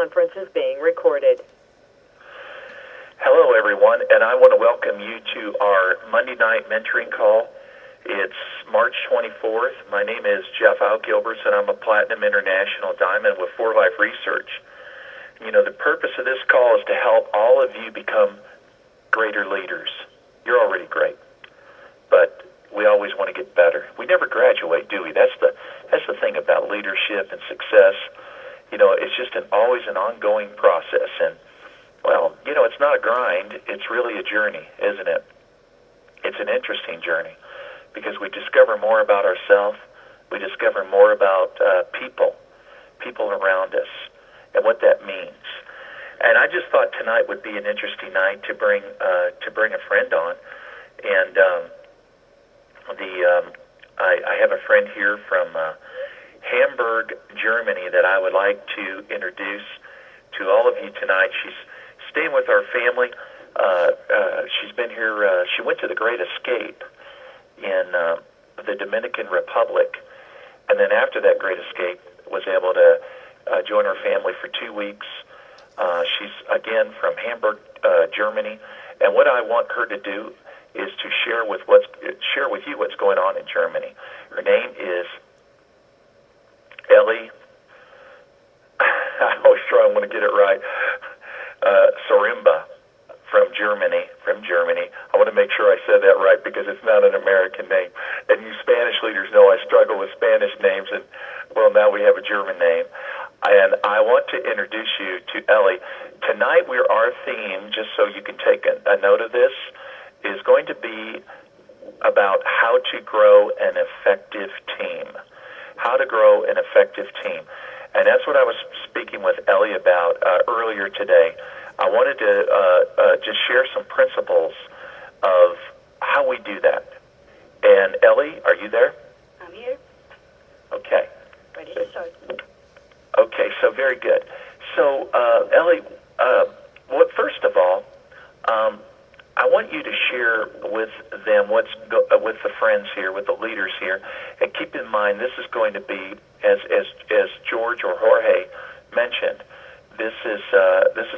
conference is being recorded. Hello, everyone, and I want to welcome you to our Monday night mentoring call. It's March 24th. My name is Jeff Altgilbers, and I'm a Platinum International Diamond with 4Life Research. You know, the purpose of this call is to help all of you become greater leaders. You're already great, but we always want to get better. We never graduate, do we? That's the thing about leadership and success. You know, it's just always an ongoing process, and well, you know, it's not a grind. It's really a journey, isn't it? It's an interesting journey because we discover more about ourselves. We discover more about people around us, and what that means. And I just thought tonight would be an interesting night to bring a friend on. And I have a friend here from Hamburg, Germany, that I would like to introduce to all of you tonight. She's staying with our family. She's been here. She went to the Great Escape in the Dominican Republic, and then after that Great Escape, was able to join her family for 2 weeks. She's again from Hamburg, Germany, and what I want her to do is to share with you what's going on in Germany. Her name is Elin. I always try and want to get it right. Soremba from Germany. I want to make sure I said that right because it's not an American name. And you Spanish leaders know I struggle with Spanish names, and well, now we have a German name. And I want to introduce you to Elin. Tonight, our theme, just so you can take a note of this, is going to be about how to grow an effective team. How to grow an effective team. And that's what I was speaking with Elin about earlier today. I wanted to just share some principles of how we do that. And Elin, are you there? I'm here. Okay. Ready to start. Okay, so very good. So, Elin, first of all, I want you to share with them with the friends here, with the leaders here, and keep in mind this is going to be, as George or Jorge mentioned, this is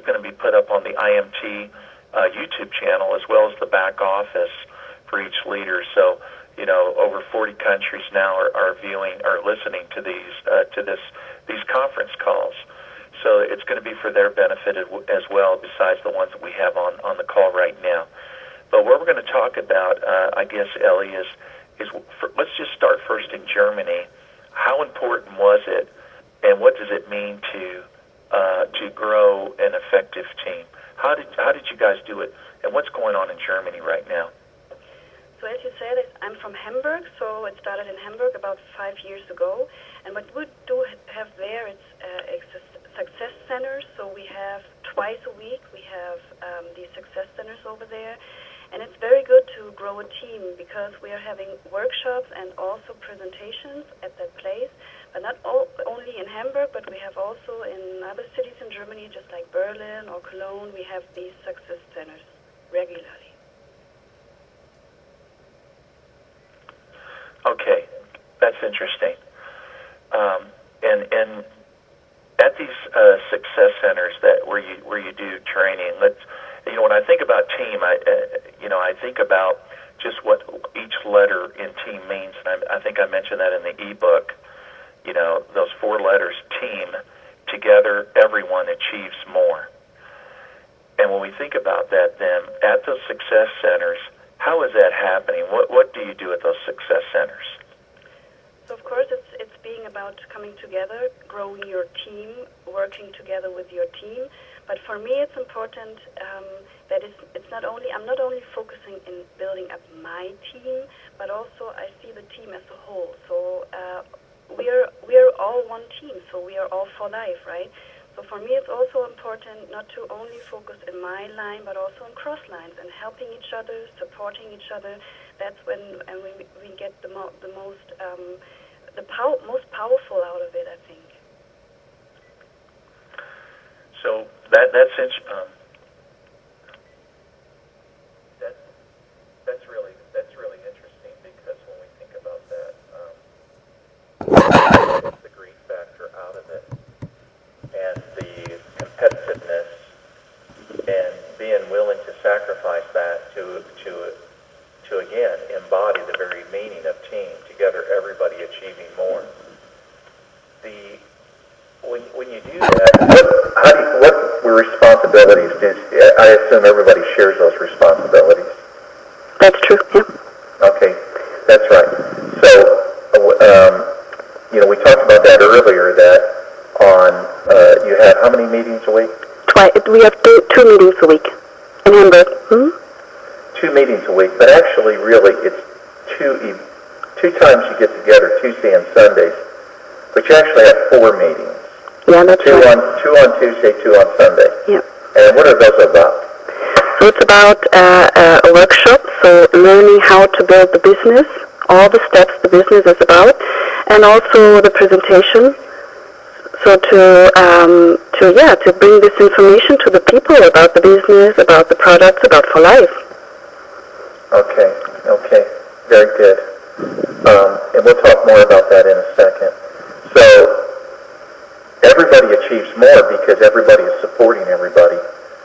going to be put up on the IMT YouTube channel as well as the back office for each leader. So, you know, over 40 countries now are listening to these conference calls. So it's going to be for their benefit as well, besides the ones that we have on the call right now. But what we're going to talk about, I guess, Elin, let's just start first in Germany. How important was it, and what does it mean to grow an effective team? How did you guys do it, and what's going on in Germany right now? So as you said, I'm from Hamburg, so it started in Hamburg about 5 years ago. And what we do have there, it's success centers. So we have twice a week, we have these success centers over there. And it's very good to grow a team because we are having workshops and also presentations at that place. But not only in Hamburg, but we have also in other cities in Germany, just like Berlin or Cologne, we have these success centers regularly. Okay, that's interesting. And at these success centers where you do training, when I think about team, I think about just what each letter in team means, and I think I mentioned that in the ebook. You know, those 4 letters, team, together, everyone achieves more. And when we think about that, then at those success centers, how is that happening? What do you do at those success centers? So of course it's being about coming together, growing your team, working together with your team. But for me it's important that I'm not only focusing in building up my team, but also I see the team as a whole. So we're all one team, so we are all for life, right? So for me, it's also important not to only focus in my line, but also in cross lines and helping each other, supporting each other. That's when we get the most powerful out of it, I think. So that's really interesting because when we think about that, the grief factor out of it, and responsibilities, I assume everybody shares those responsibilities. That's true, yeah. Okay, that's right. So, we talked about that earlier, that you have how many meetings a week? We have two meetings a week in Hamburg. Hmm? 2 meetings a week, but actually, really, it's two times you get together, Tuesday and Sundays, but you actually have 4 meetings. Yeah, that's right. Two on Tuesday, 2 on Sunday. Yeah. And what are those about? So it's about a workshop, so learning how to build the business, all the steps the business is about, and also the presentation. So to bring this information to the people about the business, about the products, about for life. Okay, very good. And we'll talk more about that in a second. So everybody achieves more because everybody is supporting everybody.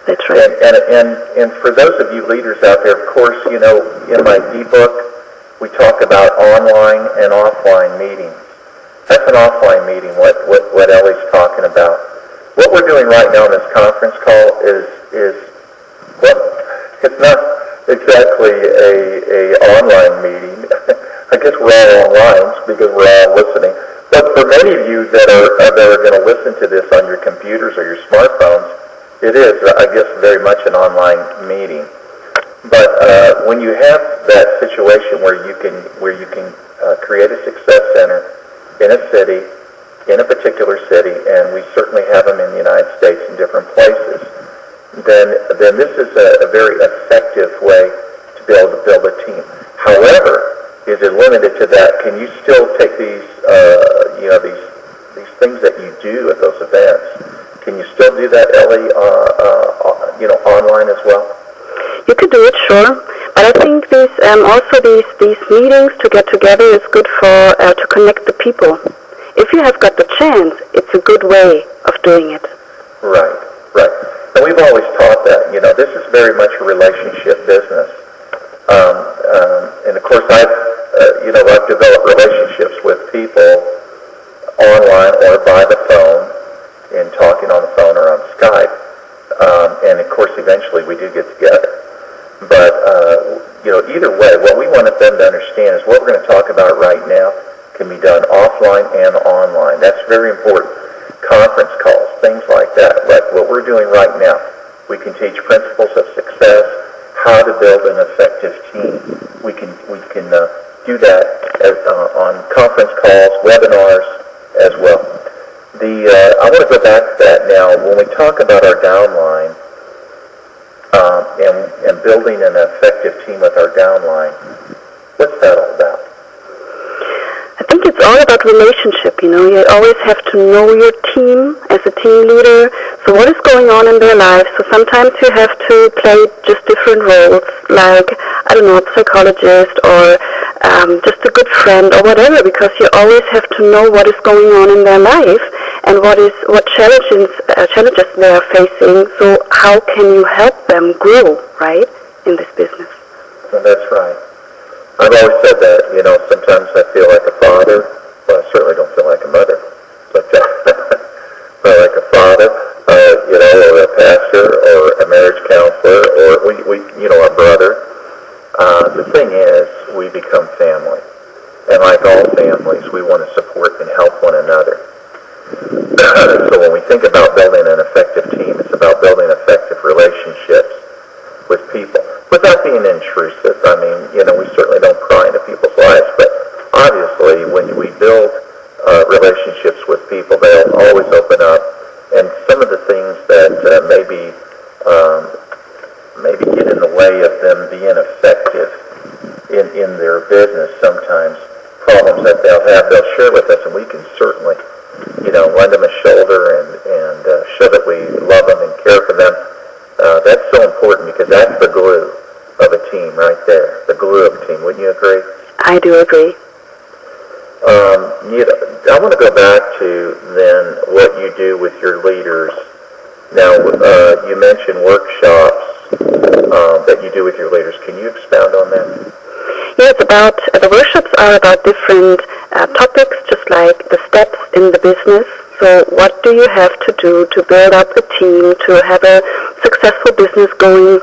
That's right. And for those of you leaders out there, of course, in my ebook, we talk about online and offline meetings. That's an offline meeting, what Ellie's talking about. What we're doing right now in this conference call is it's not exactly a online meeting. I guess we're all online because we're all listening. But for many of you that are going to listen to this on your computers or your smartphones, it is, I guess, very much an online meeting. But when you have that situation where you can create a success center in a city, in a particular city, and we certainly have them in the United States in different places, then this is a very effective way to be able to build a team. However, is it limited to that? Can you still take these things that you do at those events? Can you still do that, Ellie, online as well? You could do it, sure. But I think these meetings to get together is good for to connect the people. If you have got the chance, it's a good way of doing it. Right. And we've always taught that. This is very much a relationship business. And of course, I've developed relationships with people online or by the phone, in talking on the phone or on Skype. And of course, eventually we do get together. But, either way, what we wanted them to understand is what we're going to talk about right now can be done offline and online. That's very important. Conference calls, things like that. Like what we're doing right now. We can teach principles of success, how to build an effective team. We can do that on conference calls, webinars as well. I want to go back to that now. When we talk about our downline, and building an effective team with our downline, what's that all about? I think it's all about relationship, You always have to know your team as a team leader. So what is going on in their lives? So sometimes you have to play just different roles, like, a psychologist or just a good friend or whatever, because you always have to know what is going on in their life and what challenges they are facing. So how can you help them grow, right, in this business? Well, that's right. I've always said that, sometimes I feel like a father. Well, I certainly don't feel like a mother, but like a father, or a pastor, or a marriage counselor, or a brother. The thing is, we become family. And like all families, we want to support and help one another. So when we think about building an effective team, it's about building effective relationships with people without being intrusive. I mean, we certainly don't pry into people's lives, but obviously when we build relationships with people, they'll always open up. And some of the things that maybe get in the way of them being effective in their business, sometimes problems that they'll share with us, and we can certainly lend them a shoulder and show that we love them and care for them. That's so important because that's the glue of a team right there, the glue of a team. Wouldn't you agree? I do agree. I want to go back to then what you do with your leaders. Now, you mentioned workshops that you do with your leaders. Can you expound on that? Yeah, the workshops are about different topics, just like the steps in the business. So what do you have to do to build up a team, to have a successful business going.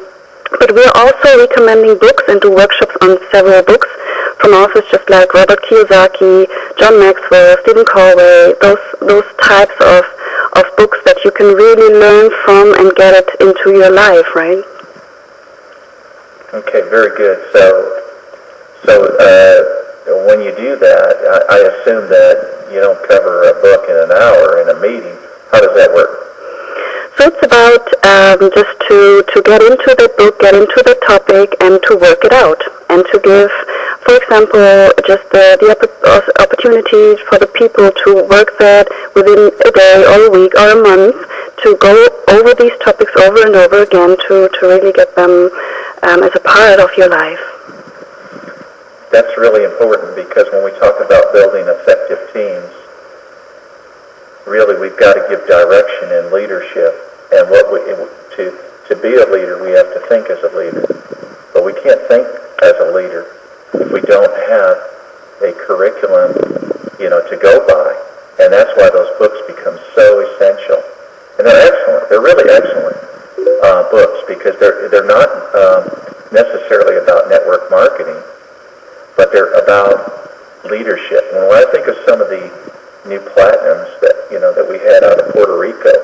But we're also recommending books and do workshops on several books from authors just like Robert Kiyosaki, John Maxwell, Stephen Covey, those types of books that you can really learn from and get it into your life, right? Okay, very good. So when you do that, I assume that you don't cover a book in an hour in a meeting. How does that work? So it's about just to get into the book, get into the topic, and to work it out, and to give, for example, just the opportunity for the people to work that within a day or a week or a month, to go over these topics over and over again to really get them as a part of your life. That's really important, because when we talk about building effective teams, really we've got to give direction and leadership. And to be a leader, we have to think as a leader. But we can't think as a leader if we don't have a curriculum, to go by. And that's why those books become so essential. And they're excellent. They're really excellent books, because they're not necessarily about network marketing, but they're about leadership. And when I think of some of the new platinums that we had out of Puerto Rico,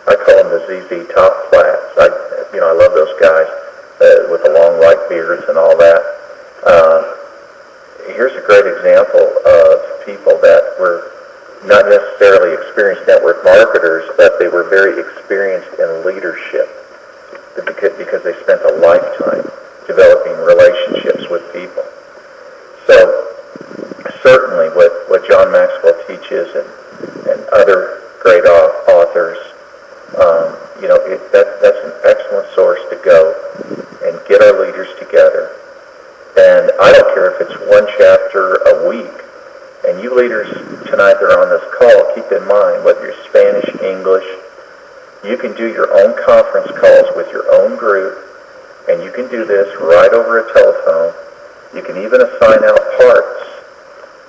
I call them the ZZ Top Flats. I love those guys with the long white beards and all that. Here's a great example of people that were not necessarily experienced network marketers, but they were very experienced in leadership because they spent a lifetime developing relationships with people. So certainly what John Maxwell teaches and other great authors, that's an excellent source to go and get our leaders together. And I don't care if it's one chapter a week. And you leaders tonight that are on this call, keep in mind, whether you're Spanish, English, you can do your own conference calls with your own group, and you can do this right over a telephone. You can even assign out parts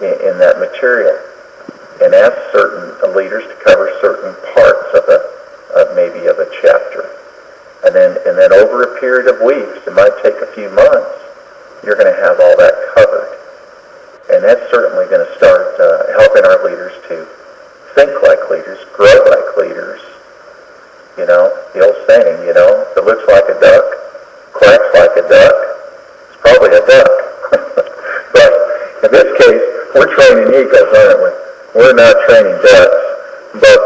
in that material and ask certain leaders to cover certain parts of maybe of a chapter. And then over a period of weeks, it might take a few months, you're going to have all that covered. And that's certainly going to start helping our leaders to think like leaders, grow like leaders. The old saying, if it looks like a duck, quacks like a duck, it's probably a duck. But in this case, we're training eagles, aren't we? We're not training ducks. But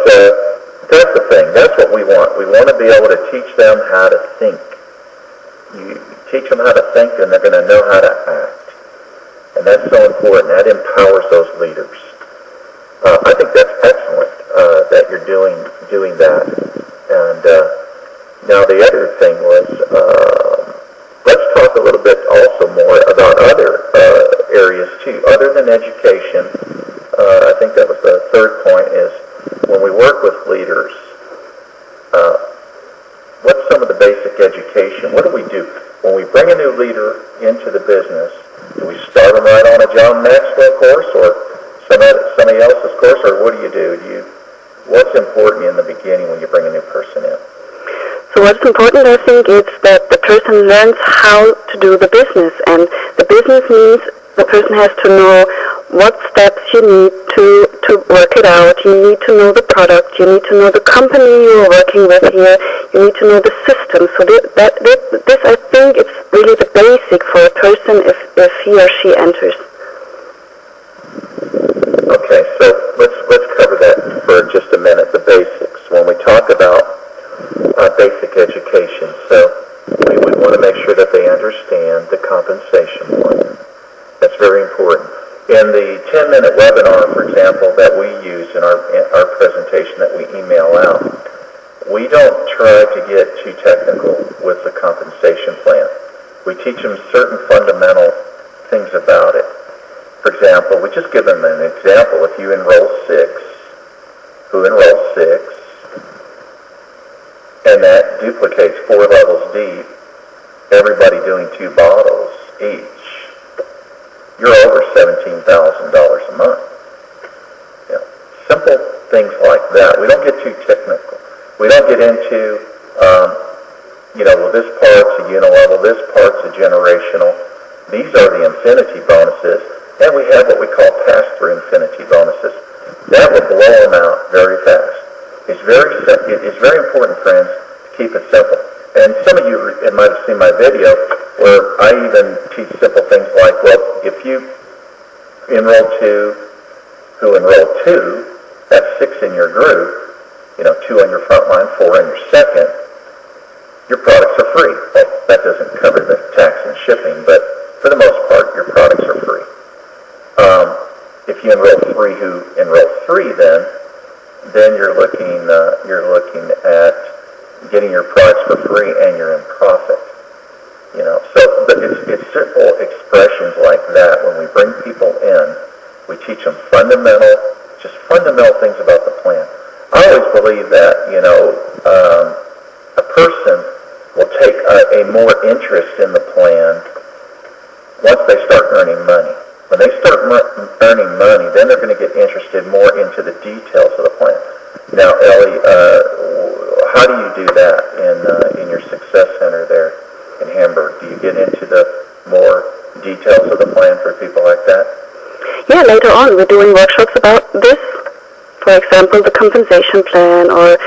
that's the thing. That's what we want. We want to be able to teach them how to think. You teach them how to think, and they're going to know how to act. And that's so important. That empowers those leaders. I think that's excellent that you're doing that. And now the other thing was, let's talk a little bit also more about other areas too, other than education. I think that was the third point, is when we work with leaders, what's some of the basic education? What do we do? When we bring a new leader into the business, do we start them right on a John Maxwell course or somebody else's course, or what do you do? What's important in the beginning when you bring a new person in? So what's important, I think, is that the person learns how to do the business. And the business means the person has to know what steps you need to work it out. You need to know the product. You need to know the company you're working with here. You need to know the system. So this I think, it's really the basic for a person if he or she enters. Okay, so let's cover that for just a minute, the basics. When we talk about basic education, so we would want to make sure that they understand the compensation plan. That's very important. In the 10-minute webinar, for example, that we use in our presentation that we email out, we don't try to get too technical with the compensation plan. We teach them certain fundamental things about it. For example, we just give them an example. If you enroll 6, who enrolls 6, and that duplicates 4 levels deep, everybody doing 2 bottles each, you're over $17,000 a month. Simple things like that. We don't get too technical. We don't get into this part's a unilevel, this part's a generational. These are the infinity bonuses, and we have what we call pass-through infinity bonuses. That will blow them out very fast. It's very important, friends, to keep it simple. And some of you might have seen my video where I even teach simple things like, well, if you enroll 2 who enroll 2, that's 6 in your group, 2 on your front line, 4 on your second, your products are free. Well, that doesn't cover the tax and shipping, but for the most part, your products are free. If you enroll 3 who enroll 3, then you're looking at getting your products for free and you're in profit. So but it's simple expressions like that. When we bring people in, we teach them fundamental things about the plan. I always believe that a person will take a more interest in the plan once they start earning money. When they start earning money, then they're going to get interested more into the details of the plan. Now, Ellie, how do you do that in your success center there in Hamburg? Do you get into the more details of the plan for people like that? Yeah, later on we're doing workshops about this. For example, the compensation plan, or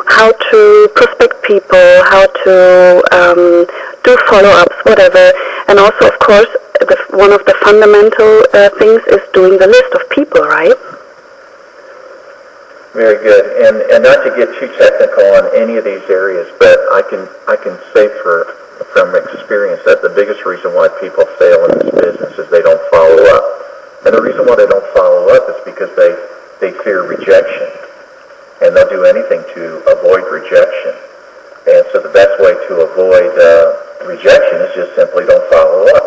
how to prospect people, how to do follow-ups, whatever. And also, of course, one of the fundamental things is doing the list of people, right? Very good. And not to get too technical on any of these areas, but I can say from experience that the biggest reason why people fail in this business is they don't follow up. And the reason why they don't follow up is because they fear rejection. And they'll do anything to avoid rejection. And so the best way to avoid rejection is just simply don't follow up.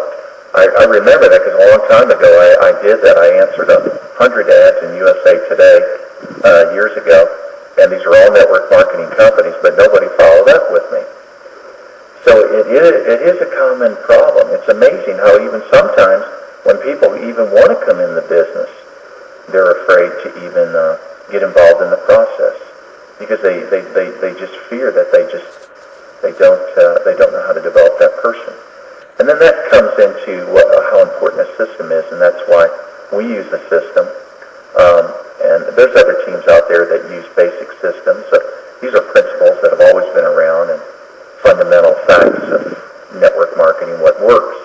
I remember that because a long time ago I did that. I answered 100 ads in USA Today years ago, and these are all network marketing companies, but nobody followed up with me. So it is a common problem. It's amazing how even sometimes when people even want to come in the business, they're afraid to even get involved in the process because they just fear that they don't know how to develop that person. And then that comes into how important a system is, and that's why we use a system. And there's other teams out there that use basic systems. These are principles that have always been around and fundamental facts of network marketing, what works.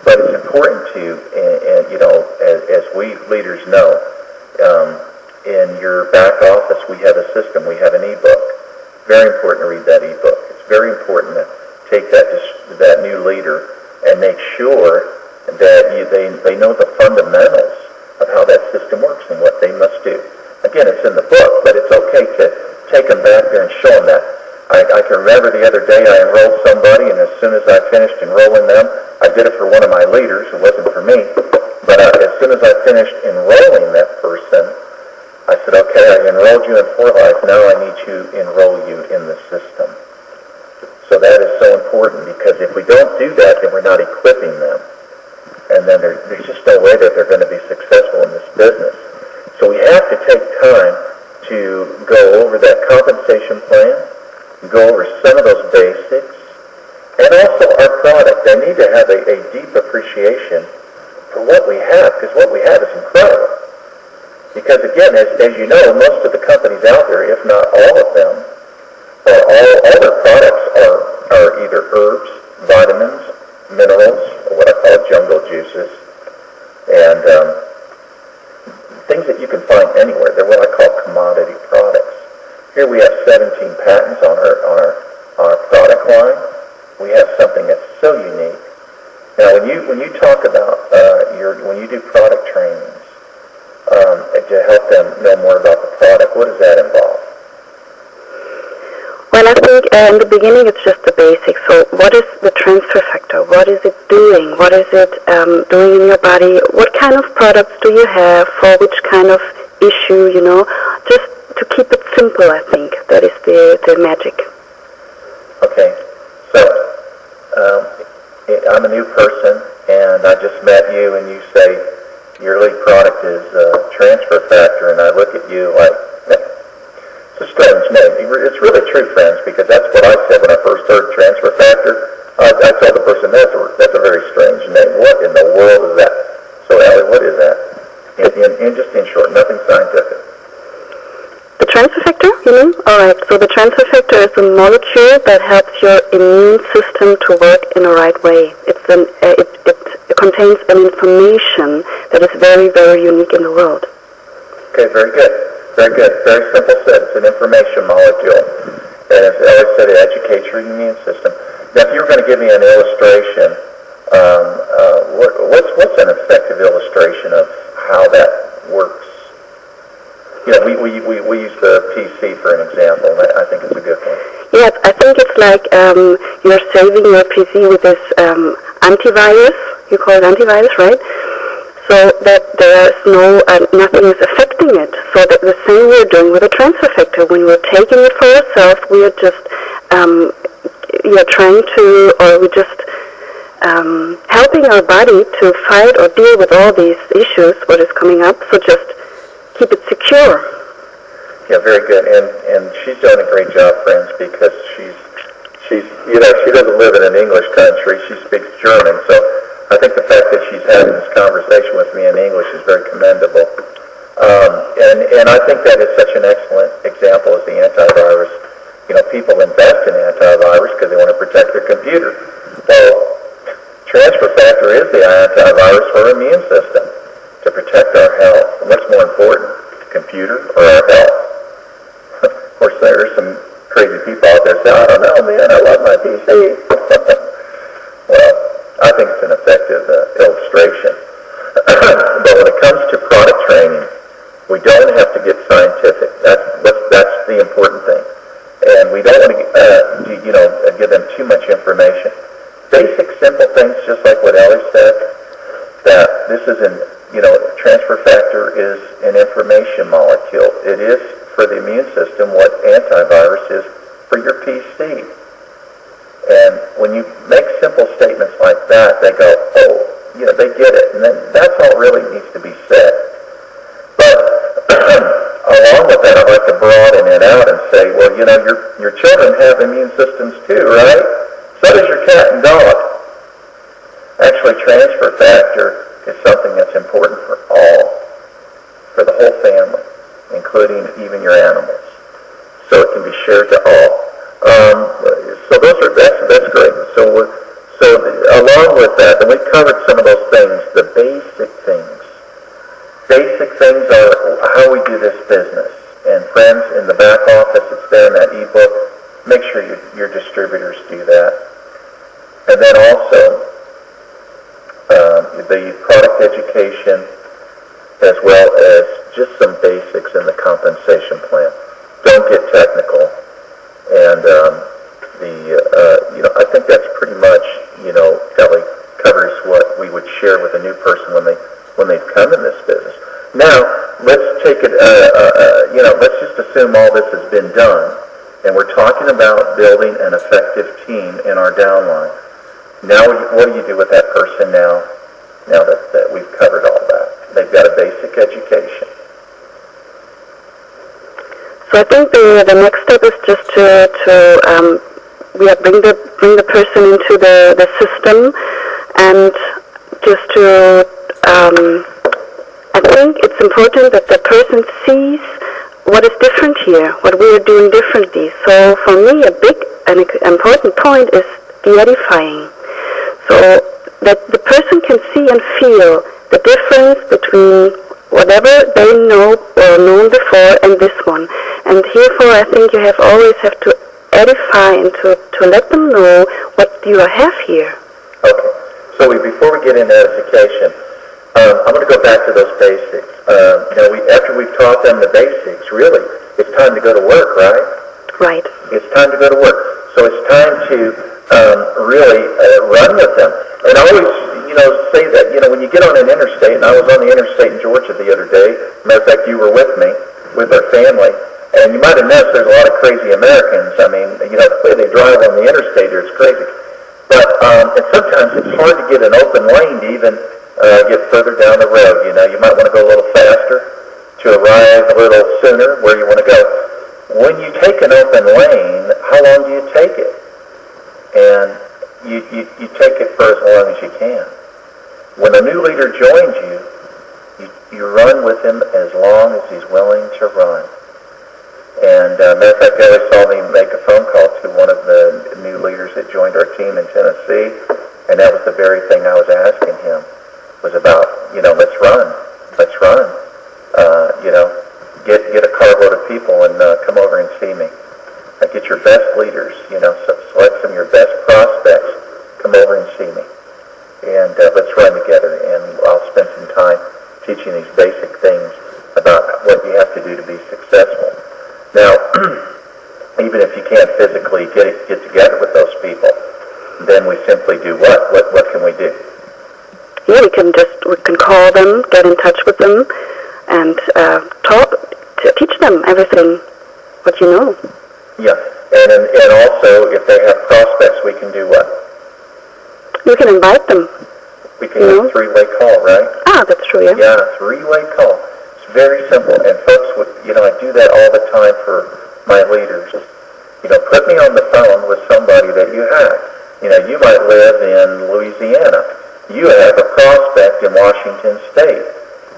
But it's important to, as we leaders know, in your back office we have a system, we have an e-book. Very important to read that e-book. It's very important to take that new leader and make sure that they know the fundamentals of how that system works and what they must do. Again, it's in the book, but it's okay to take them back there and show them that. I can remember the other day I enrolled somebody, and as soon as I finished enrolling them, I did it for one of my leaders. It wasn't for me. But as soon as I finished enrolling that person, I said, okay, I enrolled you in 4Life. Now I need to enroll you in the system. So that is so important, because if we don't do that, then we're not equipping them. And then there's just no way that they're going to be successful in this business. So we have to take time to go over that compensation plan, go over some of those basics, and also our product. They need to have a deep appreciation for what we have, because what we have is incredible. Because again, as you know, most of the companies out there, if not all of them, all their products are either herbs, vitamins, minerals, or what I call jungle juices, and things that you can find anywhere. They're what I call commodity products. Here we have 17 patents on our product line. We have something that's so unique. Now, when you talk about when you do product trainings to help them know more about the product, what does that involve? Well, I think in the beginning it's just the basics. So what is the transfer factor? What is it doing? What is it doing in your body? What kind of products do you have for which kind of issue, Just to keep it simple, I think. That is the magic. Okay. So, I'm a new person, and I just met you, and you say your lead product is transfer factor, and I look at you like, it's a strange name. it's really true, friends, because that's what I said when I first heard transfer factor. I told the person, that's a very strange name. What in the world is that? So, Ellie, what is that? Just in short, nothing scientific. The transfer factor, you mean? All right. So the transfer factor is a molecule that helps your immune system to work in the right way. It contains an information that is very, very unique in the world. Okay, very good. Very good. Very simple said. It's an information molecule. And as Ellie said, it educates your immune system. Now, if you were going to give me an illustration, what's an effective illustration of how that works? You know, we use the PC for an example. I think it's a good one. Yes, I think it's like you're saving your PC with this antivirus. You call it antivirus, right? So that there's nothing is affecting it. So that the same we're doing with a transfer factor. When we're taking it for ourselves, we are just we're just helping our body to fight or deal with all these issues, what is coming up. So just keep it secure. Yeah, very good. And she's done a great job, friends, because she's she doesn't live in an English country. She speaks German, so I think the fact that she's having this conversation with me in English is very commendable. And I think that is such an excellent example as the antivirus. You know, people invest in antivirus because they want to protect their computer. Well, transfer factor is the antivirus for our immune system to protect our health. And what's more important, computer or our health? Of course, there are some crazy people out there saying, I don't know, man, I love my PC. Well, I think it's an effective illustration. But when it comes to product training, we don't have to get scientific. That's the important thing. And we don't want to, give them too much information. Basic, simple things, just like what Ellie said, that this is transfer factor is an information molecule. It is for the immune system what antivirus is for your PC. And when you make simple statements like that, they go, they get it. And then that's all really needs to be said. But along with that, I'd like to broaden it out and say, well, your children have immune systems too, right? So does your cat and dog. Actually, transfer factor is something that's important for all, for the whole family, including even your animals. So it can be shared to all. So that's great. So along with that, and we've covered some of those things, the basic things. Basic things are how we do this business. And friends, in the back office, it's there in that ebook. Make sure your distributors do that. And then also, the product education, as well as just some basics in the compensation plan. Don't get technical. And I think that's pretty much, Ellie covers what we would share with a new person when they've come in this business. Now, let's take it, let's just assume all this has been done, and we're talking about building an effective team in our downline. Now, what do you do with that person now that we've covered all that? They've got a basic education. So I think the next step is just to bring the person into the system, and just to I think it's important that the person sees what is different here, what we are doing differently. So for me, a big and important point is the edifying. So that the person can see and feel the difference between whatever they know or known before and this one. And therefore, I think you always have to edify and to let them know what you have here. Okay. So before we get into edification, I'm going to go back to those basics. After we've taught them the basics, really, it's time to go to work, right? Right. It's time to go to work. So it's time to really run with them. And I always, say that, when you get on an interstate, and I was on the interstate in Georgia the other day. Matter of fact, you were with me, with our family, and you might have noticed there's a lot of crazy Americans. I mean, the way they drive on the interstate here is crazy. But and sometimes it's hard to get an open lane to even get further down the road. You might want to go a little faster to arrive a little sooner where you want to go. when you take an open lane, how long do you take it? And you take it for as long as you can. When a new leader joins you run with him as long as he's willing to run. And matter of fact, Ellie saw me make a phone call to one of the new leaders that joined our team in Tennessee, and that was the very thing I was asking him, was about, let's run. Get a carload of people and come over and see me. Get your best leaders, select some of your best prospects, come over and see me. And let's run together, and I'll spend some time teaching these basic things about what you have to do to be successful. Now, even if you can't physically get together with those people, then we simply do what? What can we do? Yeah, we can call them, get in touch with them, and teach them everything what you know. Yeah, and also if they have prospects, we can do what? You can invite them. We can do a three-way call, right? Ah, that's true, yeah. Yeah, three-way call. It's very simple, and folks, I do that all the time for my leaders. Put me on the phone with somebody that you have. You might live in Louisiana. You have a prospect in Washington State,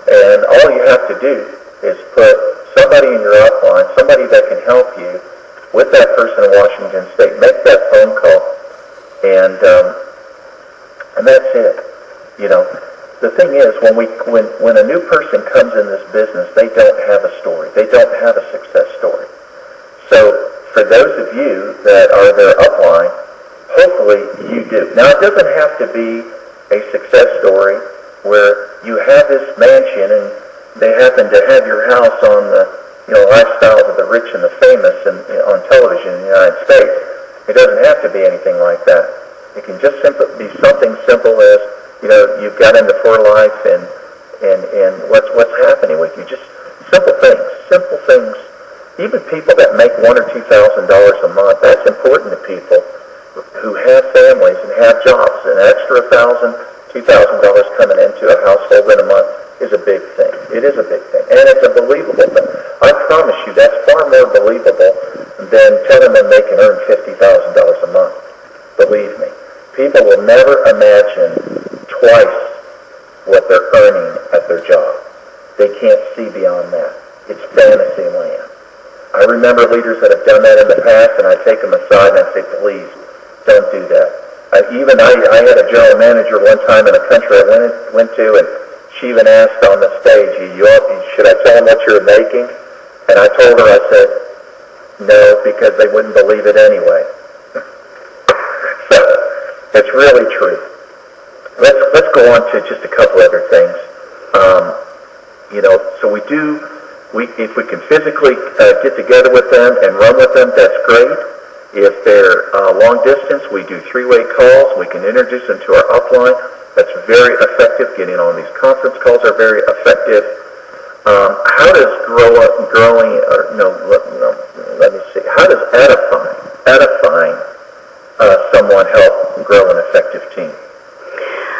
and all you have to do is put somebody in your upline, somebody that can help you with that person in Washington State. Make that phone call, and that's it. The thing is, when a new person comes in this business, they don't have a story. They don't have a success story. So for those of you that are their upline, hopefully you do. Now, it doesn't have to be a success story where you have this mansion and they happen to have your house on the lifestyles of the rich and the famous on television in the United States. It doesn't have to be anything like that. It can just simply be something simple as, you've got into for life and what's happening with you. Just simple things. Even people that make $1,000 or $2,000 a month, that's important to people who have families and have jobs. An extra $1,000, $2,000 coming into a household in a month is a big thing. It is a big thing. And it's a believable thing. I promise you that's far more believable than telling them they can earn $50,000 a month. Believe me. People will never imagine twice what they're earning at their job. They can't see beyond that. It's fantasy land. I remember leaders that have done that in the past, and I take them aside and I say, please, don't do that. I had a general manager one time in a country I went to, and she even asked on the stage, should I tell them what you're making? And I told her, I said, no, because they wouldn't believe it anyway. So, it's really true. Let's go on to just a couple other things. So if we can physically get together with them and run with them, that's great. If they're long distance, we do three-way calls. We can introduce them to our upline. That's very effective. Getting on these conference calls are very effective. How does How does edifying someone help grow an effective team?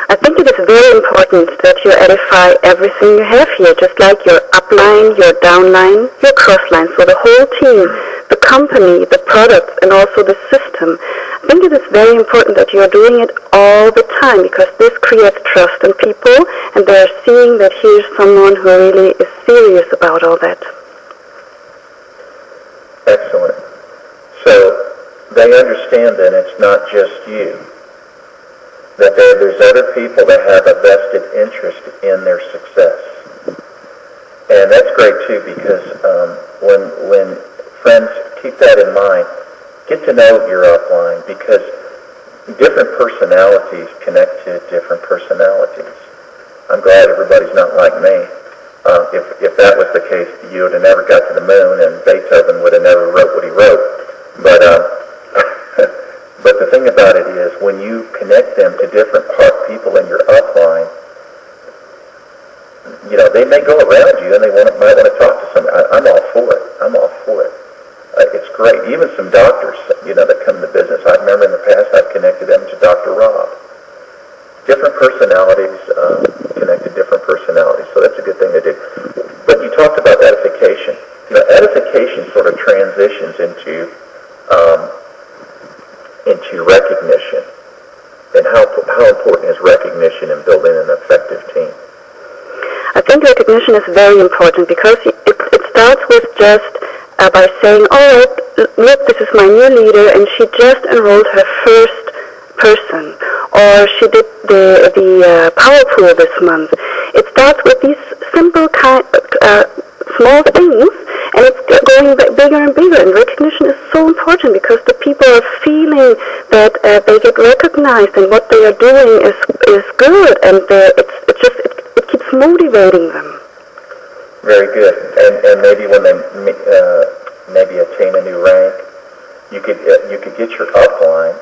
I think it is very important that you edify everything you have here, just like your upline, your downline, your crossline. So the whole team, the company, the products, and also the system. I think it is very important that you are doing it all the time, because this creates trust in people, and they are seeing that here's someone who really is serious about all that. Excellent. So they understand that it's not just you, that there's other people that have a vested interest in their success. And that's great too, because when friends, keep that in mind, get to know your upline, because different personalities connect to different personalities. I'm glad everybody's not like me. If that was the case, you would have never got to the moon, and Beethoven would have never wrote what he wrote. But the thing about it is, when you connect them to different people in your upline, they may go around you and they might want to talk to somebody. I'm all for it. It's great. Even some doctors, that come to business. I remember in the past I've connected them to Dr. Rob. Different personalities connect to different personalities, so that's a good thing to do. But you talked about edification. Edification sort of transitions into recognition. And how important is recognition in building an effective team? I think recognition is very important because it starts with just by saying, all right, look, this is my new leader, and she just enrolled her first person, or she did the power pool this month. It starts with these simple small things, and it's going bigger and bigger. And recognition is so important because the people are feeling that they get recognized, and what they are doing is good, and it keeps motivating them. Very good. And maybe when they maybe attain a new rank, you could get your upline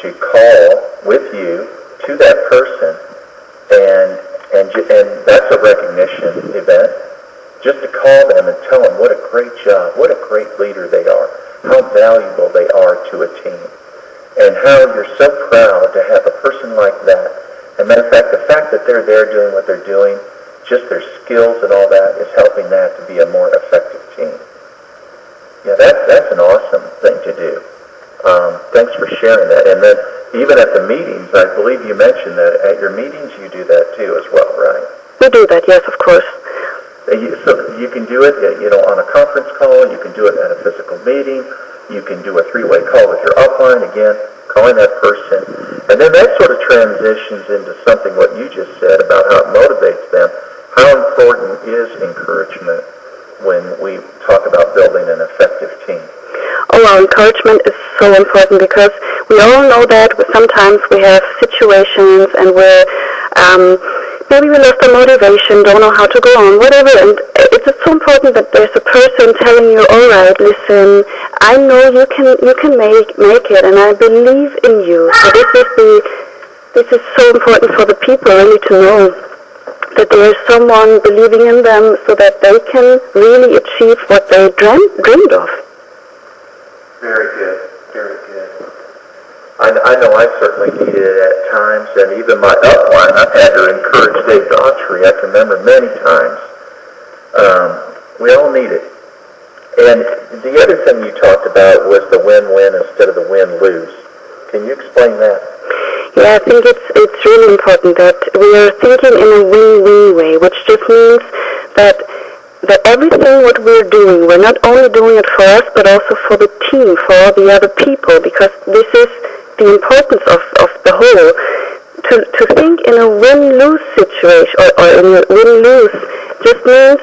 to call with you to that person, and that's a recognition event. Just to call them and tell them what a great job, what a great leader they are, how valuable they are to a team, and how you're so proud to have a person like that. As a matter of fact, the fact that they're there doing what they're doing, just their skills and all that, is helping that to be a more effective team. Yeah, that's an awesome thing to do. Thanks for sharing that. And then even at the meetings, I believe you mentioned that at your meetings you do that too as well, right? We do that, yes, of course. So you can do it, on a conference call. You can do it at a physical meeting. You can do a three-way call with your upline, again, calling that person. And then that sort of transitions into something what you just said about how it motivates them. How important is encouragement when we talk about building an effective team? Oh, well, encouragement is so important because we all know that sometimes we have situations and we're maybe we lost our motivation, don't know how to go on, whatever, and it's so important that there's a person telling you, all right, listen, I know you can make it, and I believe in you. So this is so important for the people really to know that there is someone believing in them so that they can really achieve what they dreamed of. Very good, very good. I know I certainly needed it at times, and even my upline, I've had to encourage Dave Daughtry. I can remember many times. We all need it. And the other thing you talked about was the win-win instead of the win-lose. Can you explain that? Yeah, I think it's really important that we are thinking in a win-win way, which just means that everything what we're doing, we're not only doing it for us, but also for the team, for all the other people, because this is the importance of the whole. To think in a win-lose situation, or in a win-lose, just means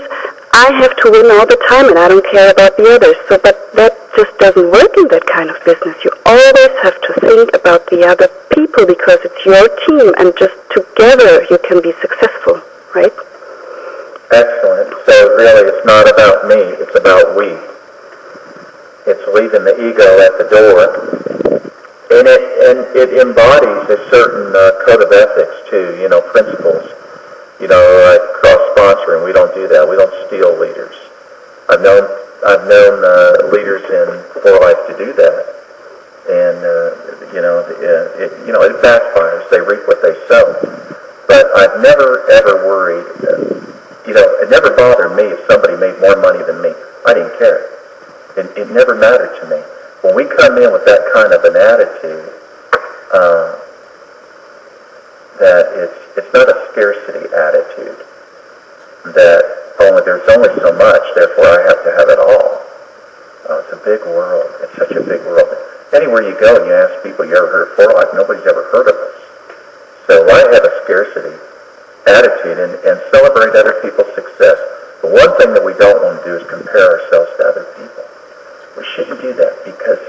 I have to win all the time and I don't care about the others. So, but that just doesn't work in that kind of business. You always have to think about the other people because it's your team, and just together you can be successful, right? Excellent. So really it's not about me, it's about we. It's leaving the ego at the door. And it embodies a certain code of ethics too, principles. Like cross-sponsoring, we don't do that. We don't steal leaders. I've known leaders in For Life to do that, and it backfires. They reap what they sow. But I've never ever worried. It never bothered me if somebody made more money than me. I didn't care. It never mattered to me. When we come in with that kind of an attitude, that it's not a scarcity attitude, that there's only so much, therefore I have to have it all. It's a big world. It's such a big world. Anywhere you go and you ask people, you ever heard of For Life? Nobody's ever heard of us. So I have a scarcity attitude and celebrate other people's success. The one thing that we don't want to do is compare ourselves to other people. We shouldn't do that because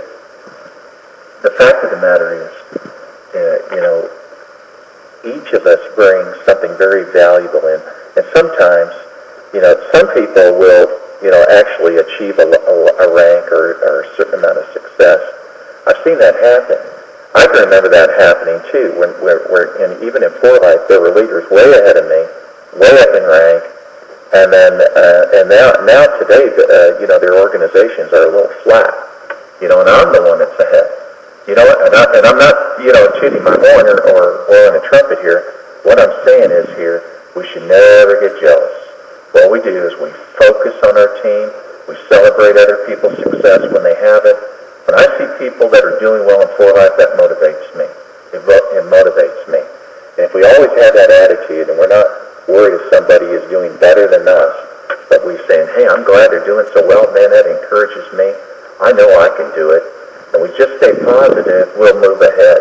the fact of the matter is, each of us brings something very valuable in. And sometimes, some people will, actually achieve a rank or a certain amount of success. I've seen that happen. I can remember that happening too, when even in For Life, there were leaders way ahead of me, way up in rank, and then now today, their organizations are a little flat, and I'm the one that's ahead, and I'm not, tooting my horn or blowing a trumpet here. What I'm saying is here, we should never get jealous. What we do is we focus on our team, we celebrate other people's success when they have it, When I see people that are doing well in 4Life, that motivates me. It motivates me. And if we always have that attitude, and we're not worried if somebody is doing better than us, but we're saying, hey, I'm glad they're doing so well, man, that encourages me. I know I can do it. And we just stay positive, we'll move ahead.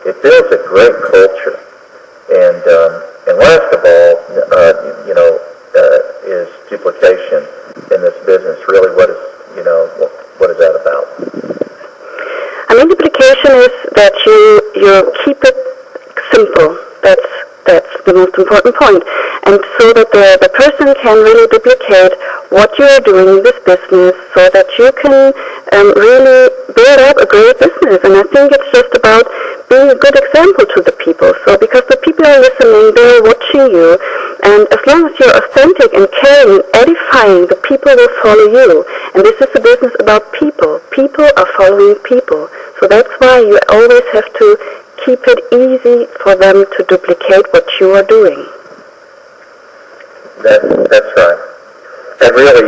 It builds a great culture. And last of all, is duplication in this business. Really, what is that about? I mean, duplication is that you keep it simple. That's the most important point. And so that the person can really duplicate what you're doing in this business so that you can really build up a great business. And I think it's just about being a good example to the people. So because the people are listening, they're watching you. And as long as you're authentic and caring and edifying, the people will follow you. And this is a business about people. People are following people. So that's why you always have to keep it easy for them to duplicate what you are doing. That's right. And really,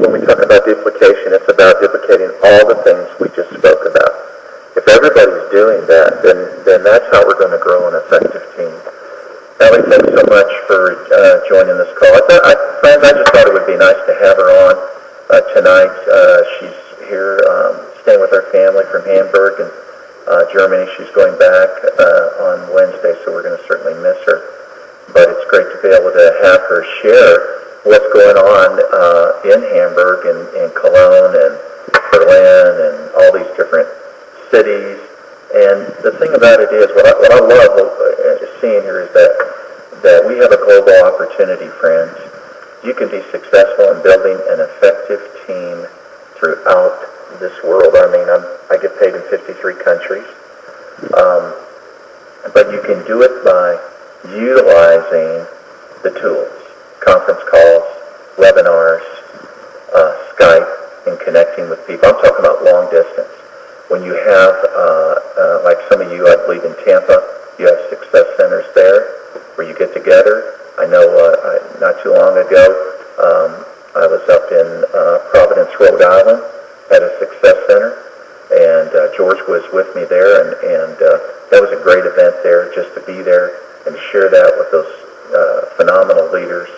when we talk about duplication, it's about duplicating all the things we just spoke about. If everybody's doing that, then that's how we're going to grow an effective team. Ellie, thanks so much for joining this call. Friends, I just thought it would be nice to have her on tonight. She's here staying with her family from Hamburg and Germany. She's going back on Wednesday, so we're going to certainly miss her. But it's great to be able to have her share what's going on in Hamburg and Cologne and Berlin and all these different cities. And the thing about it is, what I love seeing here is that we have a global opportunity, friends. You can be successful in building an effective team throughout this world. I mean, I get paid in 53 countries. But you can do it by utilizing the tools, conference calls, webinars, Skype, and connecting with people. I'm talking about long distance. When you have, like some of you, I believe in Tampa, you have success centers there where you get together. I know not too long ago, I was up in Providence, Rhode Island, at a success center, and George was with me there, and that was a great event there, just to be there and share that with those phenomenal leaders.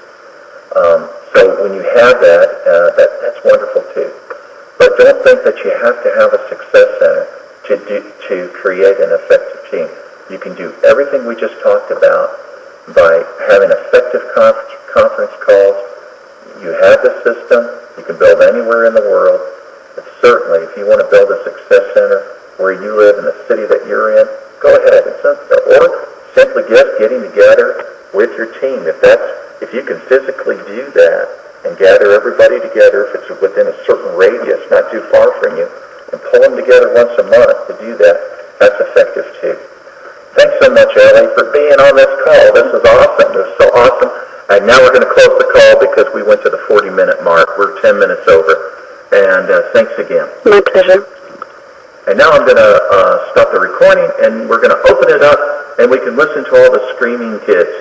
So when you have that's wonderful too. But don't think that you have to have a success center to create an effective team. You can do everything we just talked about by having effective conference calls. You have the system. You can build anywhere in the world. But certainly, if you want to build a success center where you live in the city that you're in, go ahead. Or simply just getting together with your team. If you can physically do that and gather everybody together, if it's within a certain radius, not too far from you, and pull them together once a month to do that, that's effective too. Thanks so much, Ellie, for being on this call. This is awesome. This is so awesome. And now we're going to close the call because we went to the 40-minute mark. We're 10 minutes over. And thanks again. My pleasure. And now I'm going to stop the recording, and we're going to open it up, and we can listen to all the screaming kids.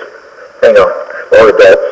Hang on. Or adults.